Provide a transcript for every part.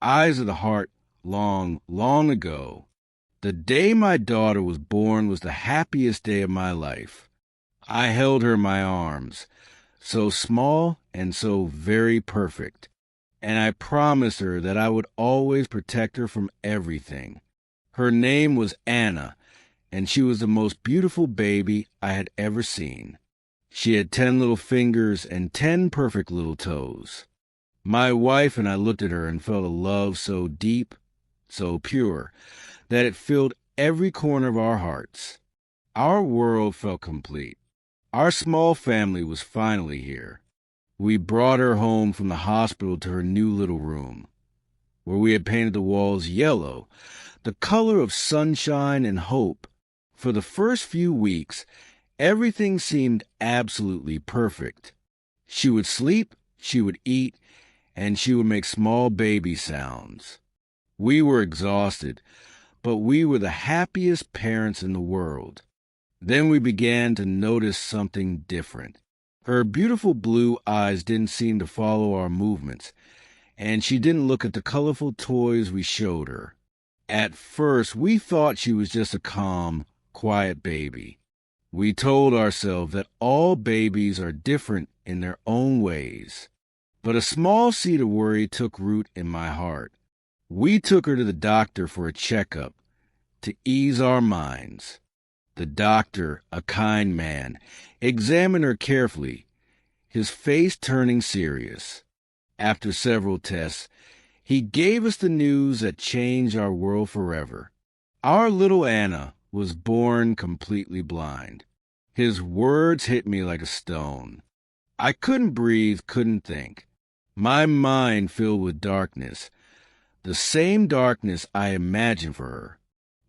Eyes of the heart, long, long ago. The day my daughter was born was the happiest day of my life. I held her in my arms, so small and so very perfect, and I promised her that I would always protect her from everything. Her name was Anna, and she was the most beautiful baby I had ever seen. She had 10 little fingers and 10 perfect little toes. My wife and I looked at her and felt a love so deep, so pure, that it filled every corner of our hearts. Our world felt complete. Our small family was finally here. We brought her home from the hospital to her new little room, where we had painted the walls yellow, the color of sunshine and hope. For the first few weeks, everything seemed absolutely perfect. She would sleep, she would eat, and she would make small baby sounds. We were exhausted, but we were the happiest parents in the world. Then we began to notice something different. Her beautiful blue eyes didn't seem to follow our movements, and she didn't look at the colorful toys we showed her. At first, we thought she was just a calm, quiet baby. We told ourselves that all babies are different in their own ways. But a small seed of worry took root in my heart. We took her to the doctor for a checkup to ease our minds. The doctor, a kind man, examined her carefully, his face turning serious. After several tests, he gave us the news that changed our world forever. Our little Anna was born completely blind. His words hit me like a stone. I couldn't breathe, couldn't think. My mind filled with darkness, the same darkness I imagined for her.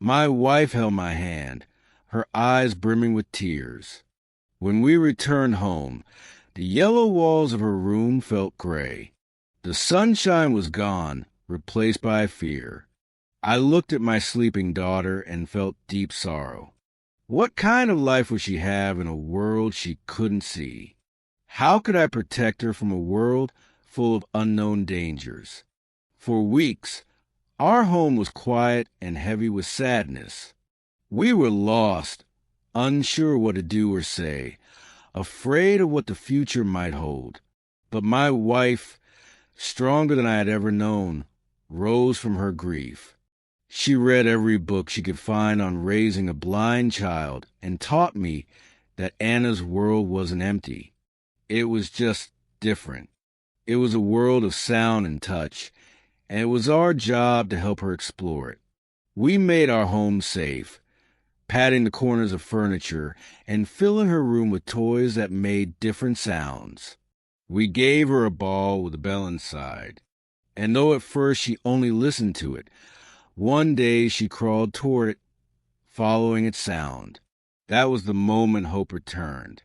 My wife held my hand, her eyes brimming with tears. When we returned home, the yellow walls of her room felt gray. The sunshine was gone, replaced by fear. I looked at my sleeping daughter and felt deep sorrow. What kind of life would she have in a world she couldn't see? How could I protect her from a world full of unknown dangers? For weeks, our home was quiet and heavy with sadness. We were lost, unsure what to do or say, afraid of what the future might hold. But my wife, stronger than I had ever known, rose from her grief. She read every book she could find on raising a blind child and taught me that Anna's world wasn't empty. It was just different. It was a world of sound and touch, and it was our job to help her explore it. We made our home safe, patting the corners of furniture and filling her room with toys that made different sounds. We gave her a ball with a bell inside, and though at first she only listened to it, one day she crawled toward it, following its sound. That was the moment hope returned.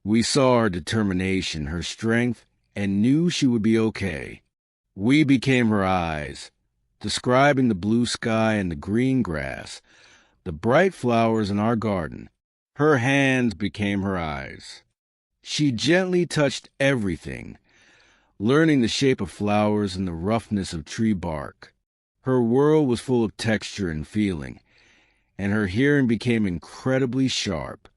We saw her determination, her strength, and knew she would be okay. We became her eyes, describing the blue sky and the green grass, the bright flowers in our garden. Her hands became her eyes. She gently touched everything, learning the shape of flowers and the roughness of tree bark. Her world was full of texture and feeling, and her hearing became incredibly sharp.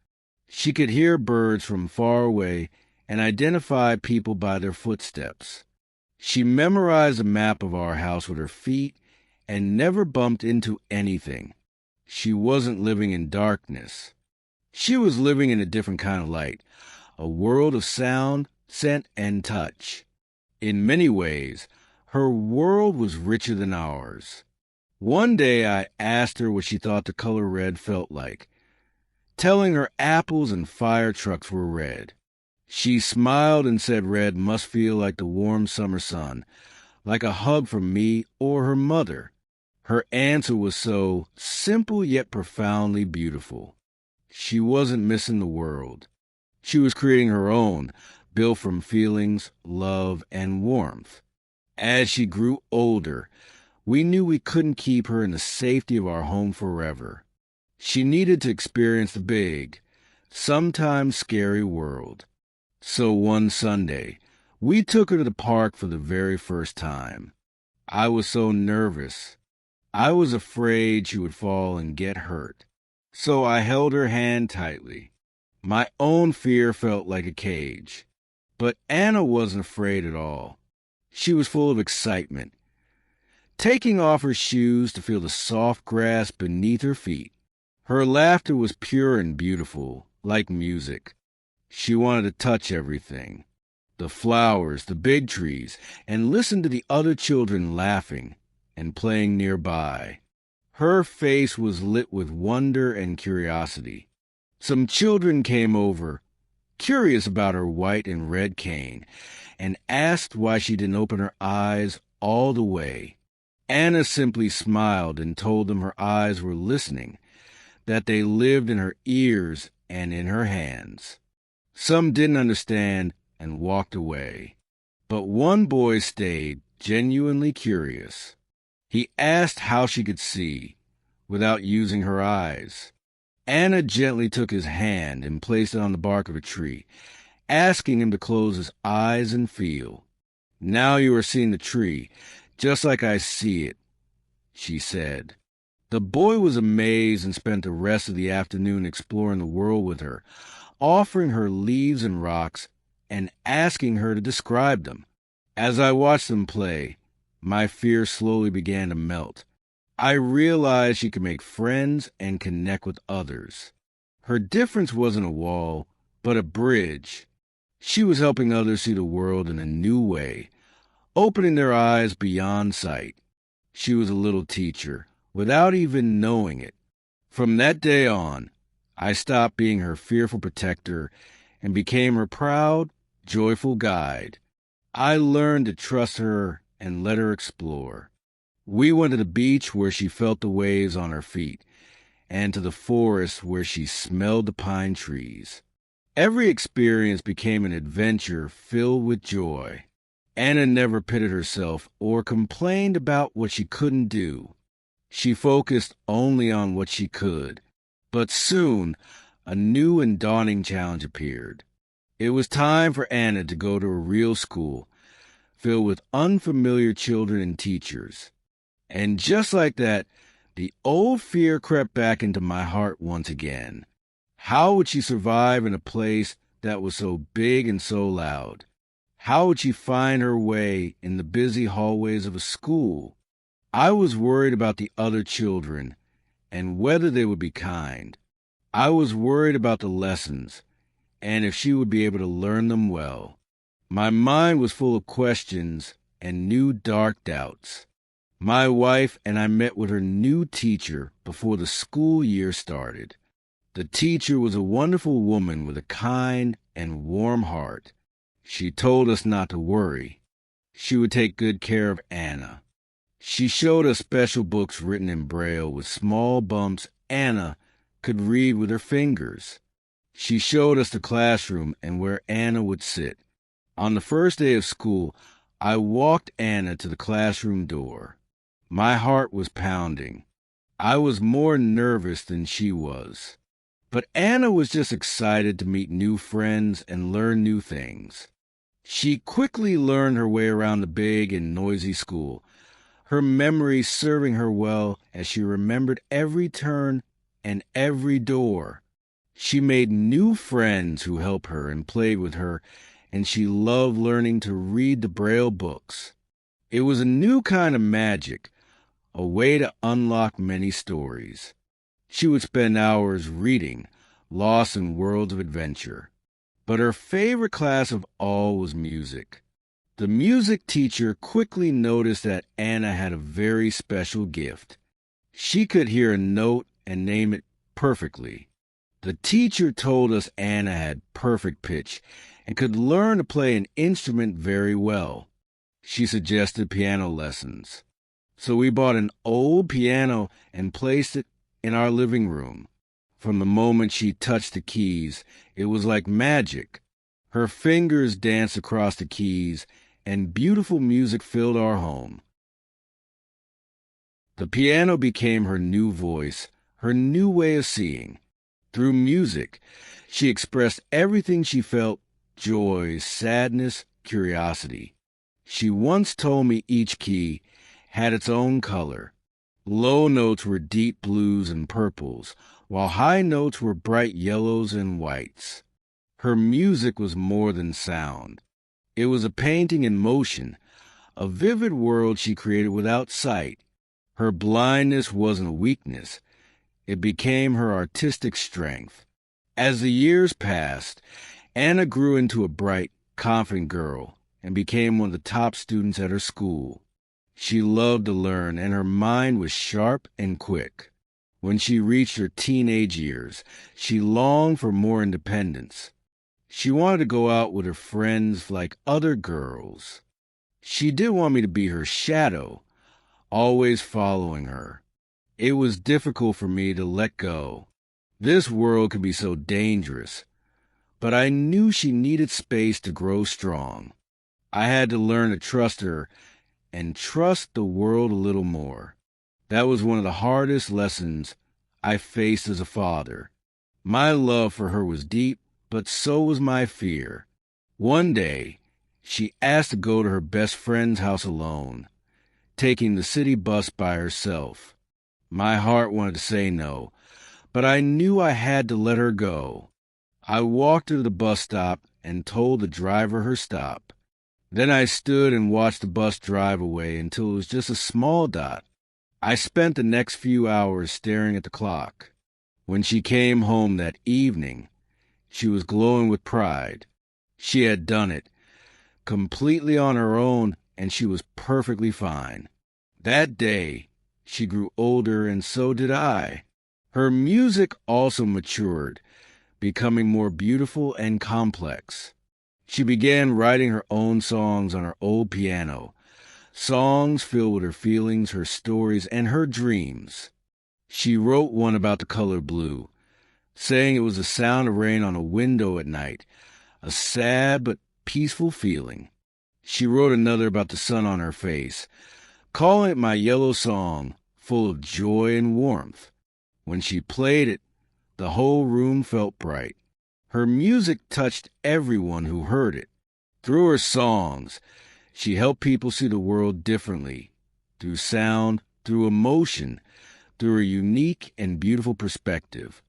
She could hear birds from far away and identify people by their footsteps. She memorized a map of our house with her feet and never bumped into anything. She wasn't living in darkness. She was living in a different kind of light, a world of sound, scent, and touch. In many ways, her world was richer than ours. One day I asked her what she thought the color red felt like, telling her apples and fire trucks were red. She smiled and said red must feel like the warm summer sun, like a hug from me or her mother. Her answer was so simple yet profoundly beautiful. She wasn't missing the world. She was creating her own, built from feelings, love, and warmth. As she grew older, we knew we couldn't keep her in the safety of our home forever. She needed to experience the big, sometimes scary world. So one Sunday, we took her to the park for the very first time. I was so nervous. I was afraid she would fall and get hurt. So I held her hand tightly. My own fear felt like a cage. But Anna wasn't afraid at all. She was full of excitement, taking off her shoes to feel the soft grass beneath her feet. Her laughter was pure and beautiful, like music. She wanted to touch everything, the flowers, the big trees, and listen to the other children laughing and playing nearby. Her face was lit with wonder and curiosity. Some children came over, curious about her white and red cane, and asked why she didn't open her eyes all the way. Anna simply smiled and told them her eyes were listening, that they lived in her ears and in her hands. Some didn't understand and walked away, but one boy stayed, genuinely curious. He asked how she could see without using her eyes. Anna gently took his hand and placed it on the bark of a tree, asking him to close his eyes and feel. "Now you are seeing the tree, just like I see it," she said. The boy was amazed and spent the rest of the afternoon exploring the world with her, offering her leaves and rocks and asking her to describe them. As I watched them play, my fear slowly began to melt. I realized she could make friends and connect with others. Her difference wasn't a wall, but a bridge. She was helping others see the world in a new way, opening their eyes beyond sight. She was a little teacher, without even knowing it. From that day on, I stopped being her fearful protector and became her proud, joyful guide. I learned to trust her and let her explore. We went to the beach where she felt the waves on her feet, and to the forest where she smelled the pine trees. Every experience became an adventure filled with joy. Anna never pitted herself or complained about what she couldn't do. She focused only on what she could. But soon, a new and daunting challenge appeared. It was time for Anna to go to a real school, filled with unfamiliar children and teachers. And just like that, the old fear crept back into my heart once again. How would she survive in a place that was so big and so loud? How would she find her way in the busy hallways of a school? I was worried about the other children and whether they would be kind. I was worried about the lessons and if she would be able to learn them well. My mind was full of questions and new dark doubts. My wife and I met with her new teacher before the school year started. The teacher was a wonderful woman with a kind and warm heart. She told us not to worry. She would take good care of Anna. She showed us special books written in Braille with small bumps Anna could read with her fingers. She showed us the classroom and where Anna would sit. On the first day of school, I walked Anna to the classroom door. My heart was pounding. I was more nervous than she was. But Anna was just excited to meet new friends and learn new things. She quickly learned her way around the big and noisy school, her memory serving her well as she remembered every turn and every door. She made new friends who helped her and played with her, and she loved learning to read the Braille books. It was a new kind of magic, a way to unlock many stories. She would spend hours reading, lost in worlds of adventure. But her favorite class of all was music. The music teacher quickly noticed that Anna had a very special gift. She could hear a note and name it perfectly. The teacher told us Anna had perfect pitch and could learn to play an instrument very well. She suggested piano lessons. So we bought an old piano and placed it in our living room. From the moment she touched the keys, it was like magic. Her fingers danced across the keys, and beautiful music filled our home. The piano became her new voice, her new way of seeing. Through music, she expressed everything she felt: joy, sadness, curiosity. She once told me each key, had its own color. Low notes were deep blues and purples, while high notes were bright yellows and whites. Her music was more than sound. It was a painting in motion, a vivid world she created without sight. Her blindness wasn't a weakness. It became her artistic strength. As the years passed, Anna grew into a bright, confident girl and became one of the top students at her school. She loved to learn, and her mind was sharp and quick. When she reached her teenage years, she longed for more independence. She wanted to go out with her friends like other girls. She did want me to be her shadow, always following her. It was difficult for me to let go. This world could be so dangerous, but I knew she needed space to grow strong. I had to learn to trust her and trust the world a little more. That was one of the hardest lessons I faced as a father. My love for her was deep, but so was my fear. One day, she asked to go to her best friend's house alone, taking the city bus by herself. My heart wanted to say no, but I knew I had to let her go. I walked her to the bus stop and told the driver her stop. Then I stood and watched the bus drive away until it was just a small dot. I spent the next few hours staring at the clock. When she came home that evening, she was glowing with pride. She had done it, completely on her own, and she was perfectly fine. That day, she grew older, and so did I. Her music also matured, becoming more beautiful and complex. She began writing her own songs on her old piano, songs filled with her feelings, her stories, and her dreams. She wrote one about the color blue, saying it was the sound of rain on a window at night, a sad but peaceful feeling. She wrote another about the sun on her face, calling it my yellow song, full of joy and warmth. When she played it, the whole room felt bright. Her music touched everyone who heard it. Through her songs, she helped people see the world differently, through sound, through emotion, through a unique and beautiful perspective.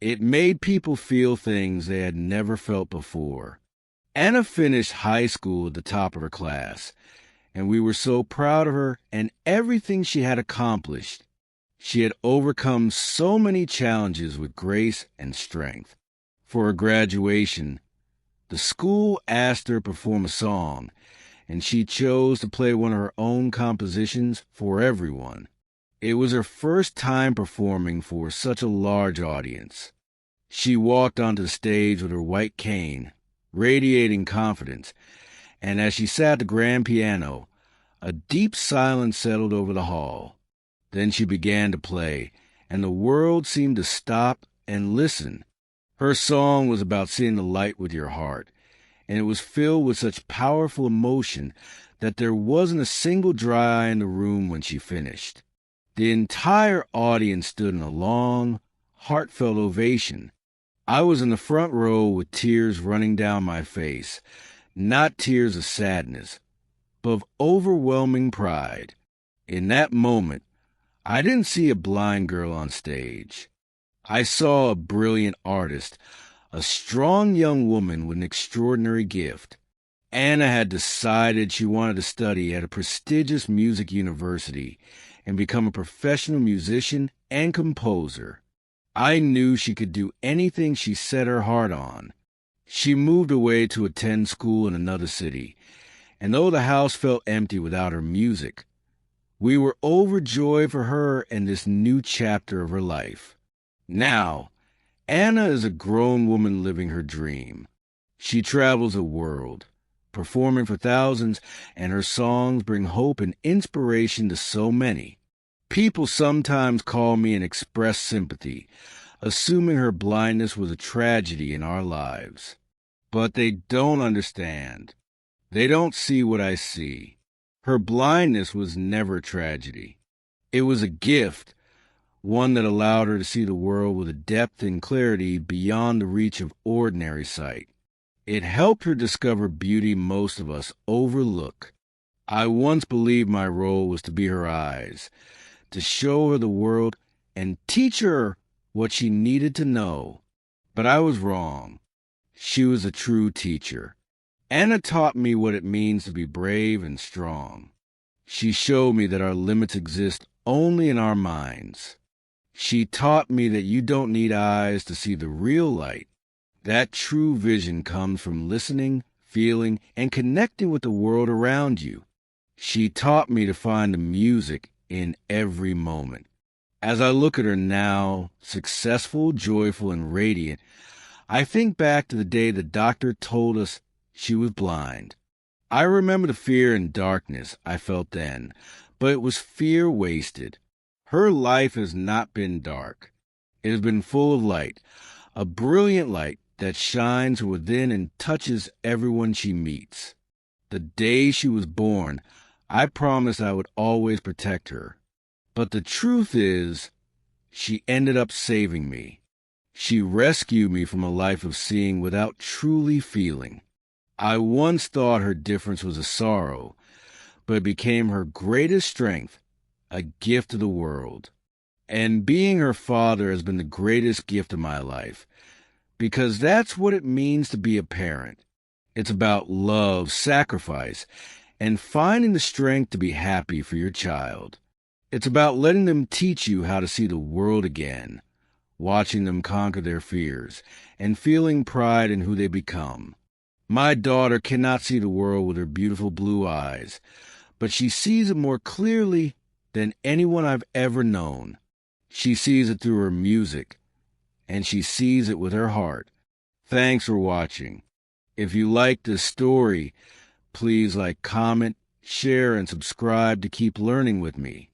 It made people feel things they had never felt before. Anna finished high school at the top of her class, and we were so proud of her and everything she had accomplished. She had overcome so many challenges with grace and strength. For her graduation, the school asked her to perform a song, and she chose to play one of her own compositions for everyone. It was her first time performing for such a large audience. She walked onto the stage with her white cane, radiating confidence, and as she sat at the grand piano, a deep silence settled over the hall. Then she began to play, and the world seemed to stop and listen. Her song was about seeing the light with your heart, and it was filled with such powerful emotion that there wasn't a single dry eye in the room when she finished. The entire audience stood in a long, heartfelt ovation. I was in the front row with tears running down my face, not tears of sadness, but of overwhelming pride. In that moment, I didn't see a blind girl on stage. I saw a brilliant artist, a strong young woman with an extraordinary gift. Anna had decided she wanted to study at a prestigious music university and become a professional musician and composer. I knew she could do anything she set her heart on. She moved away to attend school in another city, and though the house felt empty without her music, we were overjoyed for her and this new chapter of her life. Now, Anna is a grown woman living her dream. She travels the world, performing for thousands, and her songs bring hope and inspiration to so many. People sometimes call me and express sympathy, assuming her blindness was a tragedy in our lives. But they don't understand. They don't see what I see. Her blindness was never a tragedy. It was a gift, one that allowed her to see the world with a depth and clarity beyond the reach of ordinary sight. It helped her discover beauty most of us overlook. I once believed my role was to be her eyes, to show her the world and teach her what she needed to know. But I was wrong. She was a true teacher. Anna taught me what it means to be brave and strong. She showed me that our limits exist only in our minds. She taught me that you don't need eyes to see the real light. That true vision comes from listening, feeling, and connecting with the world around you. She taught me to find the music in every moment. As I look at her now, successful, joyful, and radiant, I think back to the day the doctor told us she was blind. I remember the fear and darkness I felt then, but it was fear wasted. Her life has not been dark. It has been full of light, a brilliant light that shines from within and touches everyone she meets. The day she was born, I promised I would always protect her. But the truth is, she ended up saving me. She rescued me from a life of seeing without truly feeling. I once thought her difference was a sorrow, but it became her greatest strength, a gift to the world. And being her father has been the greatest gift of my life, because that's what it means to be a parent. It's about love, sacrifice, and finding the strength to be happy for your child. It's about letting them teach you how to see the world again, watching them conquer their fears, and feeling pride in who they become. My daughter cannot see the world with her beautiful blue eyes, but she sees it more clearly than anyone I've ever known. She sees it through her music, and she sees it with her heart. Thanks for watching. If you like this story, please comment, share, and subscribe to keep learning with me.